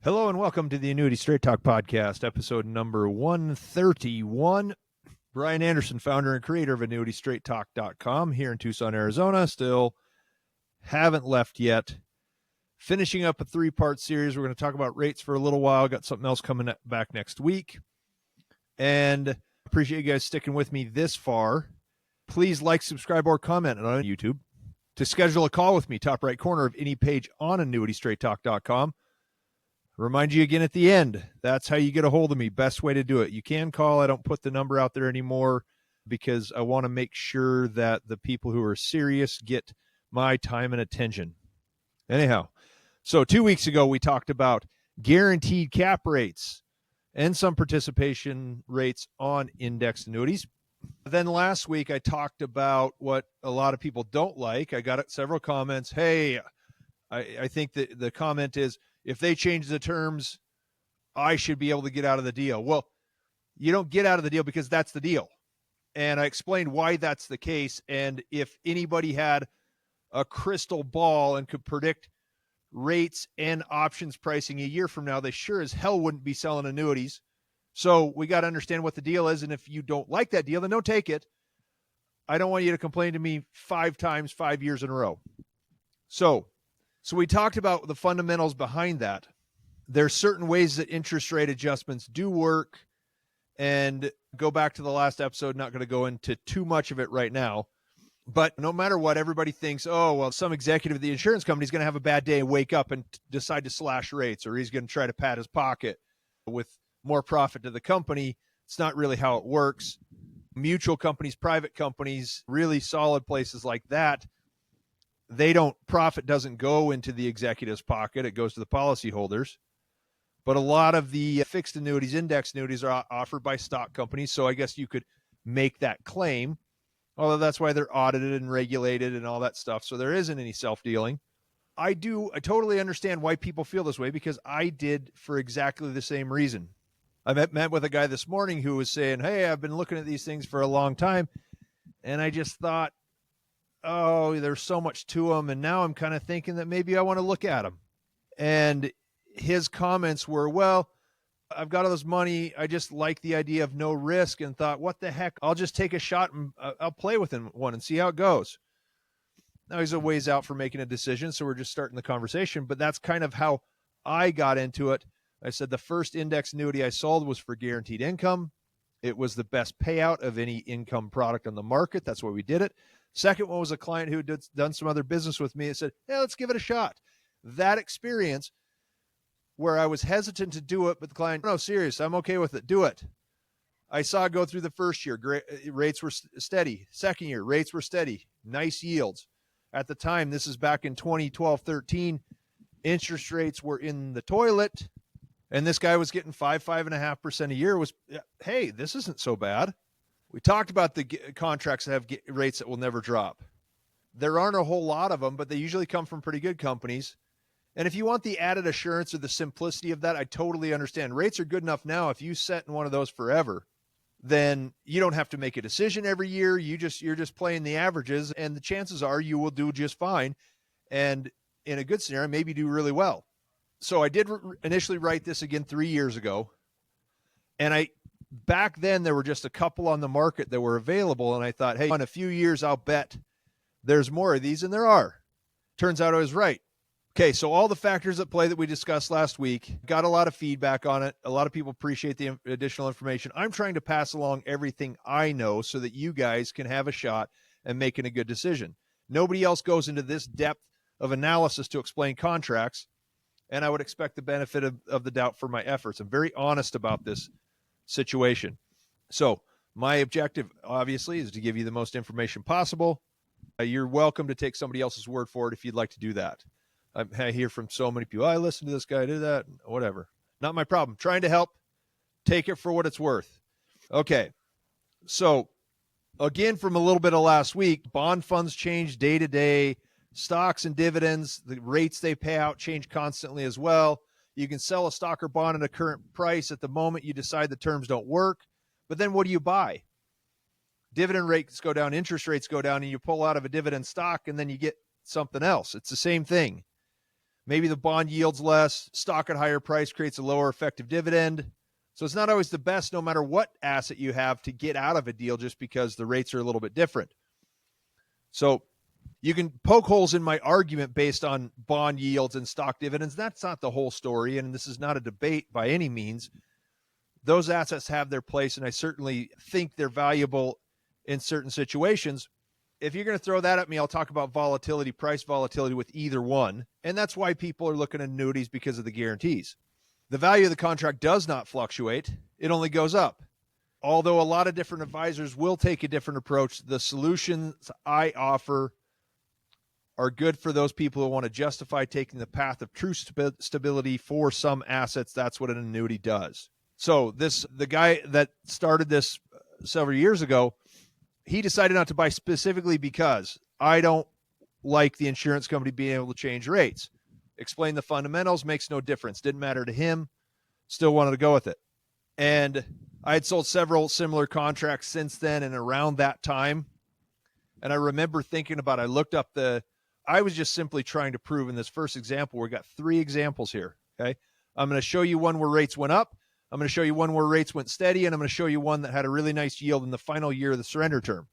Hello and welcome to the Annuity Straight Talk podcast, episode number 131. Brian Anderson, founder and creator of Talk.Com here in Tucson, Arizona. Still haven't left yet. Finishing up a three-part series. We're going to talk about rates for a little while. Got something else coming back next week. And appreciate you guys sticking with me this far. Please like, subscribe, or comment on YouTube. To schedule a call with me, top right corner of any page on AnnuityStraightTalk.com. Remind you again at the end, that's how you get a hold of me. Best way to do it. You can call. I don't put the number out there anymore because I want to make sure that the people who are serious get my time and attention. Anyhow, so 2 weeks ago, we talked about guaranteed cap rates and some participation rates on indexed annuities. Then last week, I talked about what a lot of people don't like. I got several comments. Hey, I think that the comment is, if they change the terms, I should be able to get out of the deal. Well, you don't get out of the deal because that's the deal. And I explained why that's the case. And if anybody had a crystal ball and could predict rates and options pricing a year from now, they sure as hell wouldn't be selling annuities. So we got to understand what the deal is. And if you don't like that deal, then don't take it. I don't want you to complain to me 5 times, 5 years in a row. So we talked about the fundamentals behind that. There's certain ways that interest rate adjustments do work, and go back to the last episode. Not going to go into too much of it right now, but no matter what, everybody thinks, oh, well, some executive at the insurance company is going to have a bad day and wake up and decide to slash rates, or he's going to try to pad his pocket with more profit to the company. It's not really how it works. Mutual companies, private companies, really solid places like that, profit doesn't go into the executive's pocket. It goes to the policyholders. But a lot of the fixed annuities, index annuities are offered by stock companies. So I guess you could make that claim, although that's why they're audited and regulated and all that stuff. So there isn't any self-dealing. I totally understand why people feel this way, because I did for exactly the same reason. I met with a guy this morning who was saying, hey, I've been looking at these things for a long time. And I just thought, oh, there's so much to them. And now I'm kind of thinking that maybe I want to look at them. And his comments were, well, I've got all this money. I just like the idea of no risk, and thought, what the heck? I'll just take a shot and I'll play with one and see how it goes. Now he's a ways out for making a decision. So we're just starting the conversation, but that's kind of how I got into it. I said the first index annuity I sold was for guaranteed income. It was the best payout of any income product on the market. That's why we did it. Second one was a client who had done some other business with me and said, hey, let's give it a shot. That experience where I was hesitant to do it, but the client, no, serious, I'm okay with it. Do it. I saw it go through the first year. Rates were steady. Second year, rates were steady. Nice yields. At the time, this is back in 2012, 13, interest rates were in the toilet, and this guy was getting 5.5% a year. Hey, this isn't so bad. We talked about the contracts that have rates that will never drop. There aren't a whole lot of them, but they usually come from pretty good companies. And if you want the added assurance or the simplicity of that, I totally understand. Rates are good enough now. If you set in one of those forever, then you don't have to make a decision every year. You're just playing the averages, and the chances are you will do just fine. And in a good scenario, maybe do really well. So I did initially write this again 3 years ago. And back then there were just a couple on the market that were available. And I thought, hey, in a few years, I'll bet there's more of these. And there are. Turns out I was right. Okay. So all the factors at play that we discussed last week, got a lot of feedback on it. A lot of people appreciate the additional information. I'm trying to pass along everything I know so that you guys can have a shot at making a good decision. Nobody else goes into this depth of analysis to explain contracts. And I would expect the benefit of the doubt for my efforts. I'm very honest about this situation. So my objective, obviously, is to give you the most information possible. You're welcome to take somebody else's word for it if you'd like to do that. I hear from so many people, I listen to this guy do that, whatever. Not my problem. Trying to help. Take it for what it's worth. Okay. So again, from a little bit of last week, bond funds change day to day. Stocks and dividends, the rates they pay out change constantly as well. You can sell a stock or bond at a current price at the moment you decide the terms don't work. But then what do you buy? Dividend rates go down, interest rates go down, and you pull out of a dividend stock, and then you get something else. It's the same thing. Maybe the bond yields less, stock at higher price creates a lower effective dividend. So it's not always the best, no matter what asset you have, to get out of a deal just because the rates are a little bit different. So you can poke holes in my argument based on bond yields and stock dividends. That's not the whole story, and this is not a debate by any means. Those assets have their place, and I certainly think they're valuable in certain situations. If you're going to throw that at me, I'll talk about volatility, price volatility with either one. And that's why people are looking at annuities, because of the guarantees. The value of the contract does not fluctuate. It only goes up. Although a lot of different advisors will take a different approach, the solutions I offer are good for those people who want to justify taking the path of true stability for some assets. That's what an annuity does. So the guy that started this several years ago, he decided not to buy specifically because I don't like the insurance company being able to change rates. Explain the fundamentals, makes no difference. Didn't matter to him. Still wanted to go with it. And I had sold several similar contracts since then and around that time. And I remember thinking about, I was just simply trying to prove in this first example, we got 3 examples here. Okay. I'm going to show you one where rates went up. I'm going to show you one where rates went steady, and I'm going to show you one that had a really nice yield in the final year of the surrender term.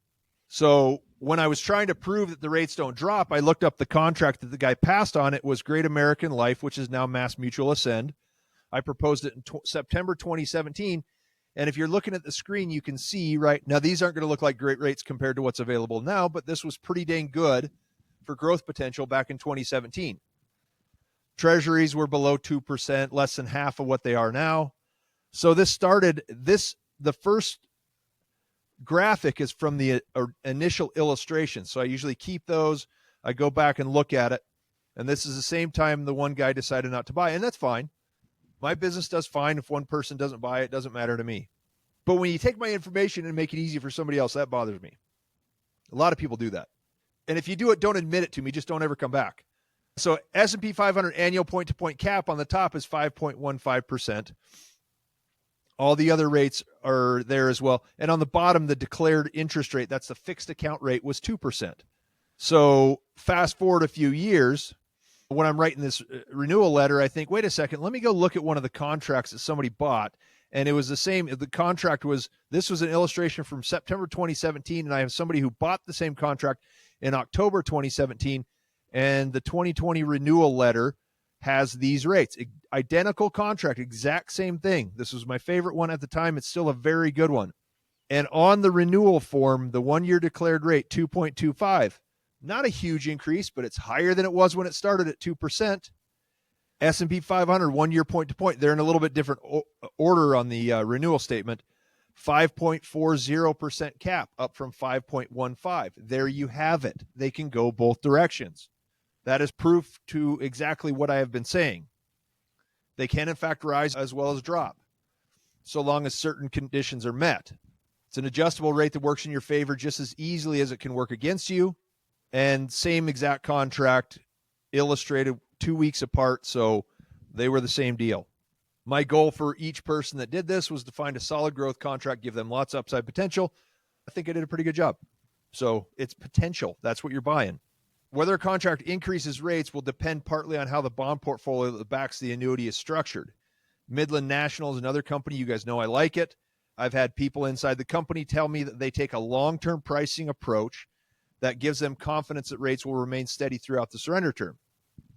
So when I was trying to prove that the rates don't drop, I looked up the contract that the guy passed on. It was Great American Life, which is now Mass Mutual Ascend. I proposed it in September 2017. And if you're looking at the screen, you can see right now, these aren't going to look like great rates compared to what's available now, but this was pretty dang good for growth potential back in 2017. Treasuries were below 2%, less than half of what they are now. So the first graphic is from the initial illustration. So I usually keep those. I go back and look at it. And this is the same time the one guy decided not to buy. And that's fine. My business does fine. If one person doesn't buy it, doesn't matter to me. But when you take my information and make it easy for somebody else, that bothers me. A lot of people do that. And if you do it, don't admit it to me. Just don't ever come back. So S&P 500 annual point-to-point cap on the top is 5.15%. All the other rates are there as well. And on the bottom, the declared interest rate, that's the fixed account rate, was 2%. So fast forward a few years, when I'm writing this renewal letter, I think, wait a second, let me go look at one of the contracts that somebody bought. And it was the same. The contract this was an illustration from September 2017. And I have somebody who bought the same contract in October 2017. And the 2020 renewal letter has these rates. Identical contract, exact same thing. This was my favorite one at the time. It's still a very good one. And on the renewal form, the 1-year declared rate, 2.25. Not a huge increase, but it's higher than it was when it started at 2%. S&P 500, 1-year point-to-point. They're in a little bit different order on the renewal statement. 5.40% cap, up from 5.15. There you have it. They can go both directions. That is proof to exactly what I have been saying. They can, in fact, rise as well as drop, so long as certain conditions are met. It's an adjustable rate that works in your favor just as easily as it can work against you. And same exact contract, illustrated 2 weeks apart, so they were the same deal. My goal for each person that did this was to find a solid growth contract, give them lots of upside potential. I think I did a pretty good job. So it's potential. That's what you're buying. Whether a contract increases rates will depend partly on how the bond portfolio that backs the annuity is structured. Midland National is another company. You guys know I like it. I've had people inside the company tell me that they take a long-term pricing approach that gives them confidence that rates will remain steady throughout the surrender term.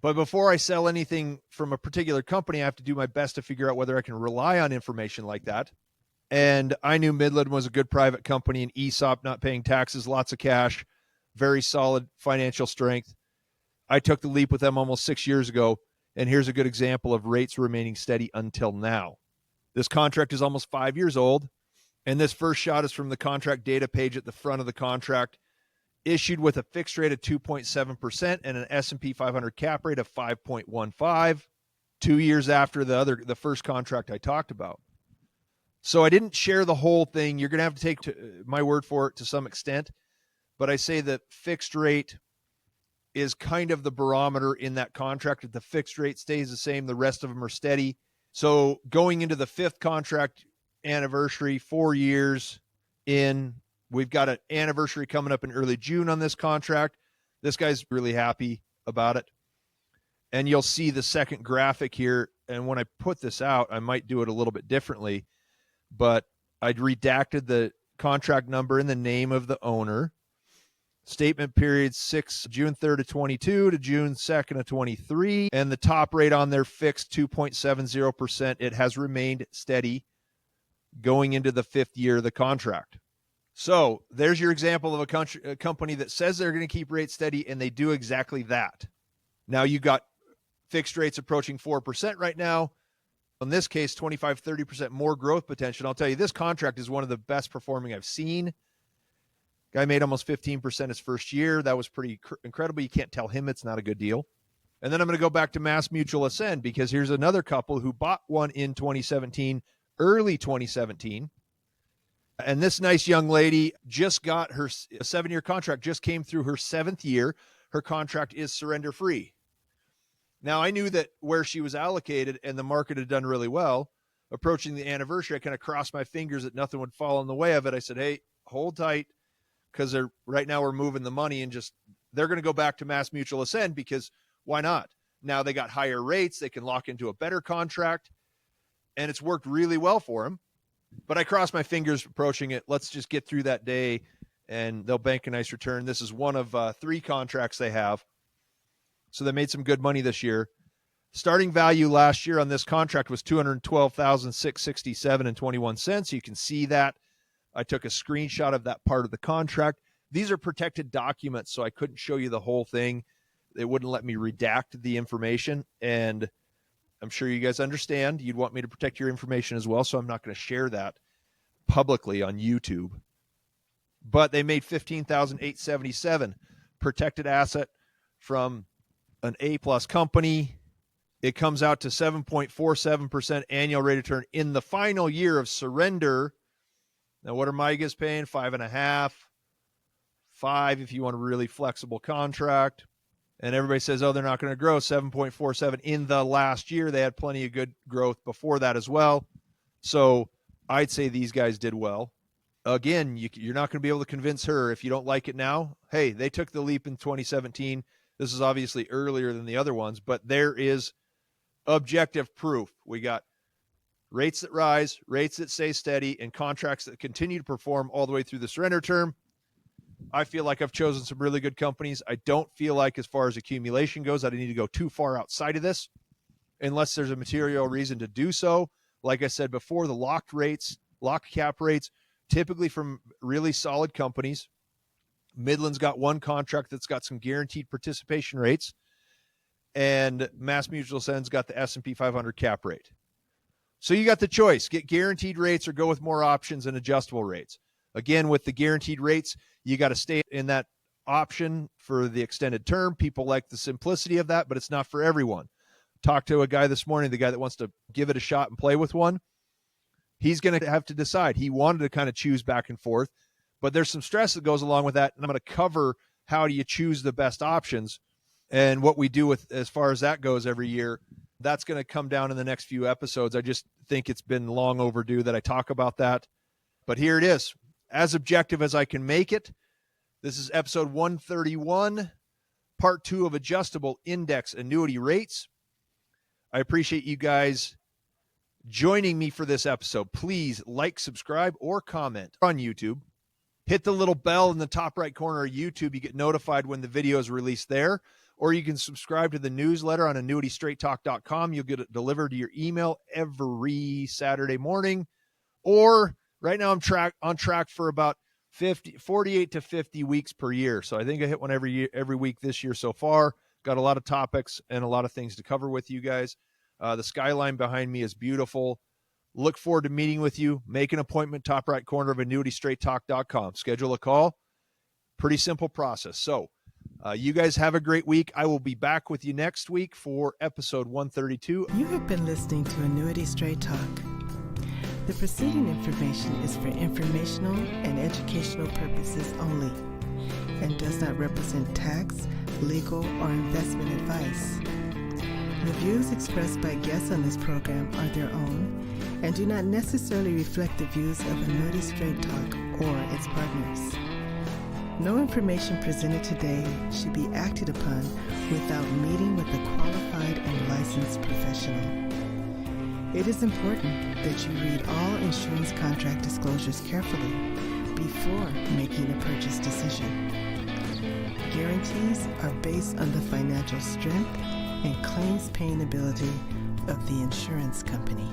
But before I sell anything from a particular company, I have to do my best to figure out whether I can rely on information like that. And I knew Midland was a good private company, an ESOP, not paying taxes, lots of cash, very solid financial strength. I took the leap with them almost 6 years ago, and here's a good example of rates remaining steady until now. This contract is almost 5 years old, and this first shot is from the contract data page at the front of the contract, issued with a fixed rate of 2.7% and an S&P 500 cap rate of 5.15, 2 years after the first contract I talked about. So I didn't share the whole thing. You're going to have to take my word for it to some extent. But I say that fixed rate is kind of the barometer in that contract. If the fixed rate stays the same, the rest of them are steady. So going into the 5th contract anniversary, 4 years in, we've got an anniversary coming up in early June on this contract. This guy's really happy about it. And you'll see the second graphic here. And when I put this out, I might do it a little bit differently, but I'd redacted the contract number and the name of the owner. Statement period June 3rd of 22 to June 2nd of 23. And the top rate on there fixed 2.70%. It has remained steady going into the 5th year of the contract. So there's your example of a company that says they're going to keep rates steady, and they do exactly that. Now you got fixed rates approaching 4% right now. In this case, 25, 30% more growth potential. And I'll tell you, this contract is one of the best performing I've seen. Guy made almost 15% his first year. That was pretty incredible. You can't tell him it's not a good deal. And then I'm going to go back to Mass Mutual Ascend, because here's another couple who bought one in 2017, early 2017. And this nice young lady just got her 7-year contract, just came through her 7th year. Her contract is surrender free. Now, I knew that where she was allocated and the market had done really well, approaching the anniversary, I kind of crossed my fingers that nothing would fall in the way of it. I said, hey, hold tight, because right now we're moving the money, and they're going to go back to Mass Mutual Ascend, because why not? Now they got higher rates. They can lock into a better contract, and it's worked really well for them. But I crossed my fingers approaching it. Let's just get through that day, and they'll bank a nice return. This is one of 3 contracts they have. So they made some good money this year. Starting value last year on this contract was $212,667.21. You can see that. I took a screenshot of that part of the contract. These are protected documents, so I couldn't show you the whole thing. They wouldn't let me redact the information, and I'm sure you guys understand. You'd want me to protect your information as well, so I'm not going to share that publicly on YouTube. But they made $15,877, protected asset from an A-plus company. It comes out to 7.47% annual rate of return in the final year of surrender. Now, what are MIGAs paying? 5.5%, 5% if you want a really flexible contract. And everybody says, oh, they're not going to grow. 7.47% in the last year. They had plenty of good growth before that as well. So I'd say these guys did well. Again, you're not going to be able to convince her if you don't like it now. Hey, they took the leap in 2017. This is obviously earlier than the other ones, but there is objective proof. We got rates that rise, rates that stay steady, and contracts that continue to perform all the way through the surrender term. I feel like I've chosen some really good companies. I don't feel like, as far as accumulation goes, I need to go too far outside of this unless there's a material reason to do so. Like I said before, the locked cap rates, typically from really solid companies. Midland's got one contract that's got some guaranteed participation rates, and Mass Mutual Ascend's got the S&P 500 cap rate. So you got the choice. Get guaranteed rates or go with more options and adjustable rates. Again, with the guaranteed rates, you got to stay in that option for the extended term. People like the simplicity of that, but it's not for everyone. Talked to a guy this morning, the guy that wants to give it a shot and play with one. He's going to have to decide. He wanted to kind of choose back and forth, but there's some stress that goes along with that, and I'm going to cover how do you choose the best options and what we do with as far as that goes every year. That's going to come down in the next few episodes. I just think it's been long overdue that I talk about that. But here it is, as objective as I can make it. This is episode 131, part 2 of adjustable index annuity rates. I appreciate you guys joining me for this episode. Please like, subscribe, or comment on YouTube. Hit the little bell in the top right corner of YouTube. You get notified when the video is released there. Or you can subscribe to the newsletter on AnnuityStraightTalk.com. You'll get it delivered to your email every Saturday morning. Or right now I'm on track for about 48 to 50 weeks per year. So I think I hit one every week this year so far. Got a lot of topics and a lot of things to cover with you guys. The skyline behind me is beautiful. Look forward to meeting with you. Make an appointment, top right corner of AnnuityStraightTalk.com. Schedule a call. Pretty simple process. So you guys have a great week. I will be back with you next week for episode 132. You have been listening to Annuity Straight Talk. The preceding information is for informational and educational purposes only and does not represent tax, legal, or investment advice. The views expressed by guests on this program are their own and do not necessarily reflect the views of Annuity Straight Talk or its partners. No information presented today should be acted upon without meeting with a qualified and licensed professional. It is important that you read all insurance contract disclosures carefully before making a purchase decision. Guarantees are based on the financial strength and claims paying ability of the insurance company.